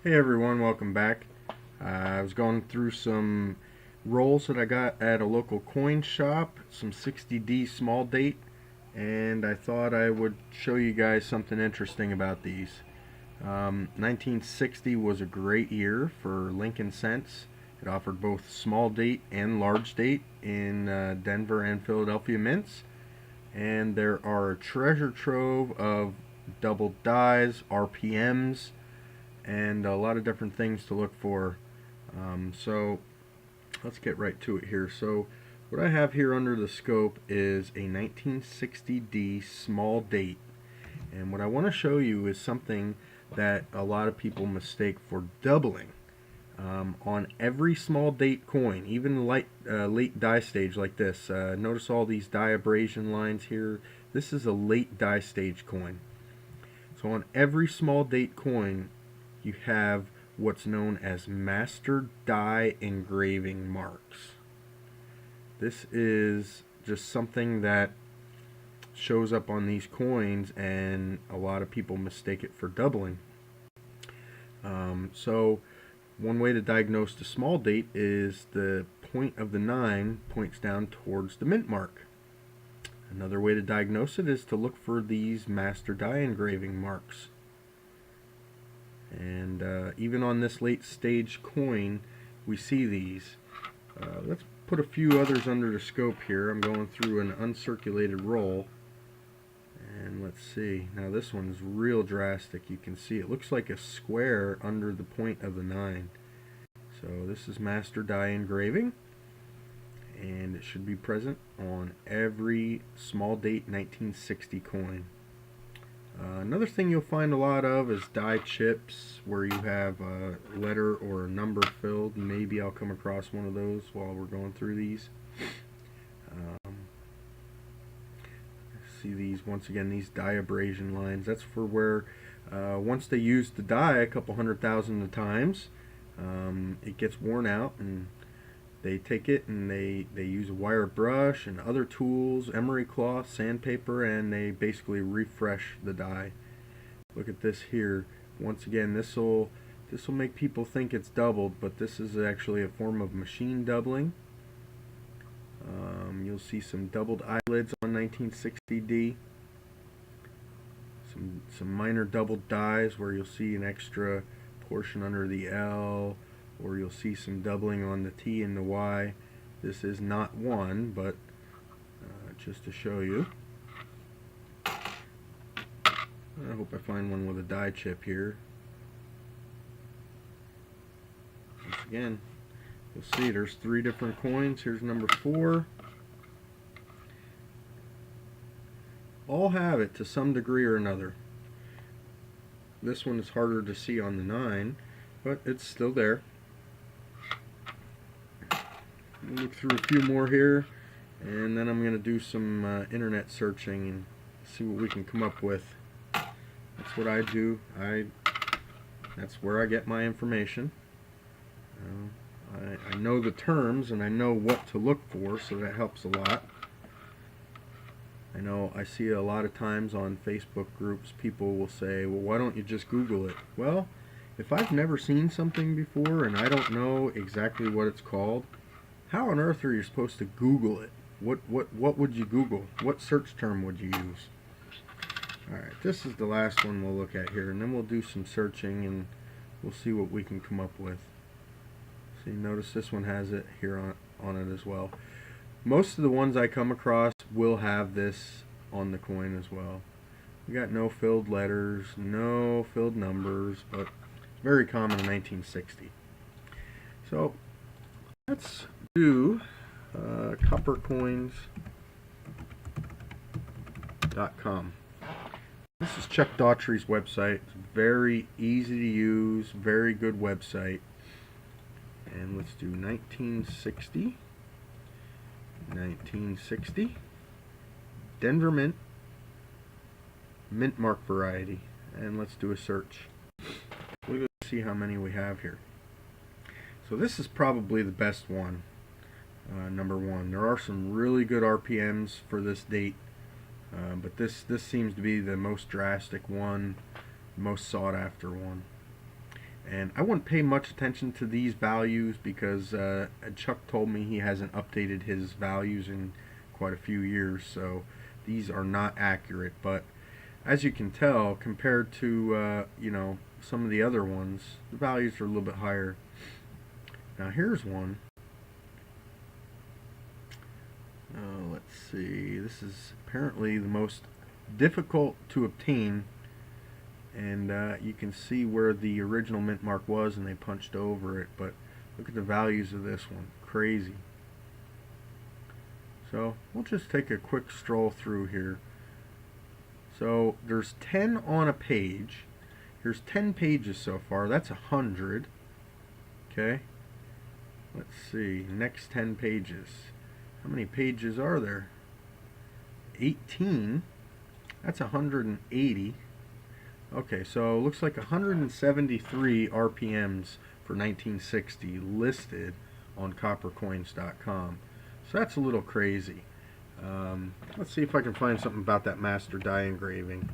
Hey everyone, welcome back. I was going through some rolls that I got at a local coin shop, some 60D small date, and I thought I would show you guys something interesting about these. 1960 was a great year for Lincoln Cents. It offered both small date and large date in Denver and Philadelphia mints, and there are a treasure trove of double dies, RPMs, and a lot of different things to look for. So let's get right to it here. So what I have here under the scope is a 1960D small date, and what I want to show you is something that a lot of people mistake for doubling. On every small date coin, even late die stage like this, notice all these die abrasion lines here. This is a late die stage coin. So on every small date coin, you have what's known as master die engraving marks. This is just something that shows up on these coins, and a lot of people mistake it for doubling. So one way to diagnose the small date is the point of the 9 points down towards the mint mark. Another way to diagnose it is to look for these master die engraving marks. And even on this late stage coin, we see these. Let's put a few others under the scope here. I'm going through an uncirculated roll, and let's see. Now this one's real drastic. You can see it looks like a square under the point of the 9. So this is master die engraving, and it should be present on every small date 1960 coin. Another thing you'll find a lot of is die chips, where you have a letter or a number filled. Maybe I'll come across one of those while we're going through these. See these, once again, these die abrasion lines. That's for where once they use the die a couple 100,000 times, it gets worn out, and they take it and they use a wire brush and other tools, emery cloth, sandpaper, and they basically refresh the die. Look at this here. Once again, this will make people think it's doubled, but this is actually a form of machine doubling. You'll see some doubled eyelids on 1960D. Some minor doubled dies where you'll see an extra portion under the L, or you'll see some doubling on the T and the Y. This is not one, but just to show you. I hope I find one with a die chip here. Once again, you'll see there's 3 different coins. Here's number 4. All have it to some degree or another. This one is harder to see on the 9, but it's still there. Look through a few more here, and then I'm going to do some internet searching and see what we can come up with. That's what I do. That's where I get my information. I know the terms and I know what to look for, so that helps a lot. I know I see a lot of times on Facebook groups, people will say, well, why don't you just Google it? Well, if I've never seen something before and I don't know exactly what it's called, how on earth are you supposed to Google it? What would you Google? What search term would you use? Alright, this is the last one we'll look at here, and then we'll do some searching and we'll see what we can come up with. See, notice this one has it here on it as well. Most of the ones I come across will have this on the coin as well. We got no filled letters, no filled numbers, but it's very common in 1960. So let's do coppercoins.com. This is Chuck Daughtry's website. It's very easy to use, very good website. And let's do 1960. 1960. Denver Mint. Mint mark variety. And let's do a search. We'll see how many we have here. So this is probably the best one. Number 1. There are some really good RPMs for this date. But this seems to be the most drastic one, most sought after one. And I wouldn't pay much attention to these values because Chuck told me he hasn't updated his values in quite a few years, so these are not accurate. But as you can tell, compared to some of the other ones, the values are a little bit higher. Now here's one. Let's see. This is apparently the most difficult to obtain, and you can see where the original mint mark was, and they punched over it. But look at the values of this one. Crazy. So we'll just take a quick stroll through here. So there's 10 on a page. Here's 10 pages so far. That's 100. Okay. Let's see. Next 10 pages. How many pages are there? 18. That's 180. Okay, so it looks like 173 RPMs for 1960 listed on coppercoins.com. So that's a little crazy. Let's see if I can find something about that master die engraving.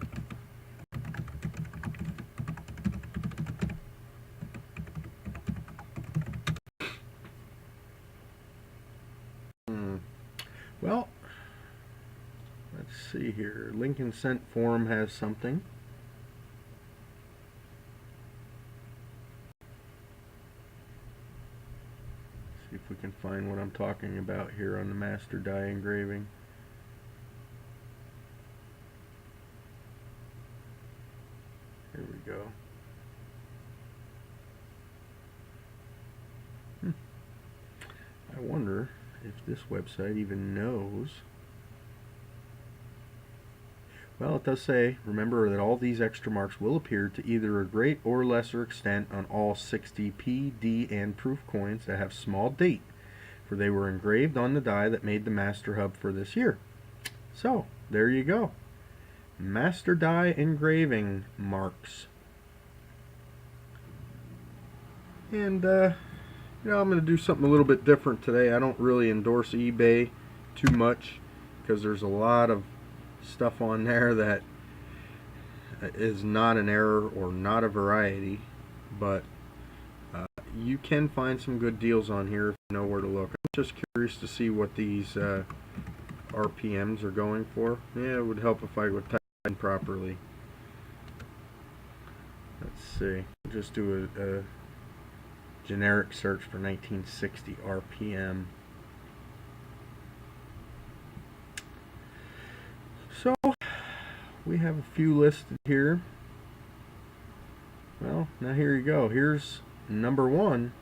Well, let's see here. Lincoln Cent Forum has something. See if we can find what I'm talking about here on the master die engraving. Here we go. I wonder if this website even knows. Well, it does say, remember that all these extra marks will appear to either a great or lesser extent on all 60 P, D, and proof coins that have small date, for they were engraved on the die that made the master hub for this year. So, there you go. Master die engraving marks. And, I'm going to do something a little bit different today. I don't really endorse eBay too much because there's a lot of stuff on there that is not an error or not a variety, but you can find some good deals on here if you know where to look. I'm just curious to see what these RPMs are going for. Yeah, it would help if I would type in properly. Let's see. Just do a generic search for 1960 RPM. So we have a few listed here. Well, now here you go. Here's number one.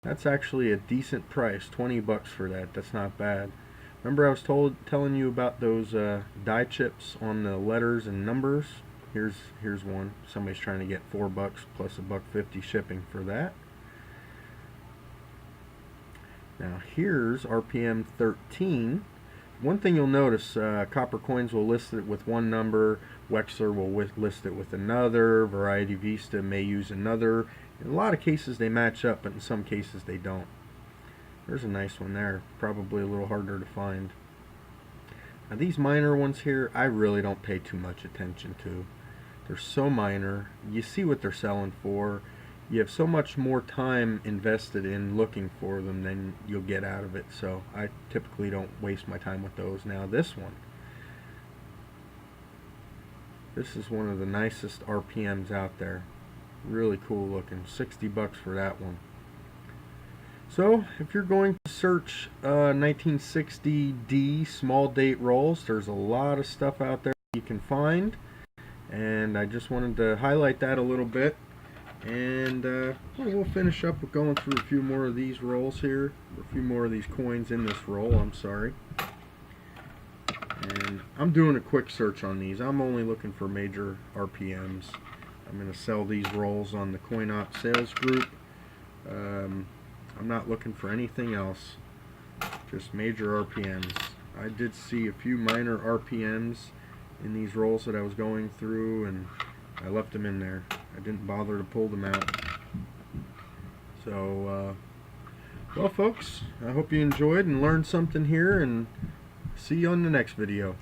That's actually a decent price, 20 bucks for that. That's not bad. Remember I was telling you about those die chips on the letters and numbers? Here's one. Somebody's trying to get 4 bucks plus $1.50 shipping for that. Now here's RPM 13. One thing you'll notice, Copper Coins will list it with one number, Wexler will list it with another, Variety Vista may use another. In a lot of cases they match up, but in some cases they don't. There's a nice one there, probably a little harder to find. Now these minor ones here, I really don't pay too much attention to. They're so minor. You see what they're selling for. You have so much more time invested in looking for them than you'll get out of it, so I typically don't waste my time with those. Now this one, this is one of the nicest RPMs out there. Really cool looking. 60 bucks for that one. So if you're going to search 1960D small date rolls, there's a lot of stuff out there you can find, and I just wanted to highlight that a little bit. And we'll finish up with going through a few more of these rolls here, a few more of these coins in this roll, I'm sorry. And I'm doing a quick search on these. I'm only looking for major RPMs. I'm going to sell these rolls on the CoinOp sales group. I'm not looking for anything else, just major RPMs. I did see a few minor RPMs in these rolls that I was going through, and I left them in there. I didn't bother to pull them out. So, well folks, I hope you enjoyed and learned something here, and see you on the next video.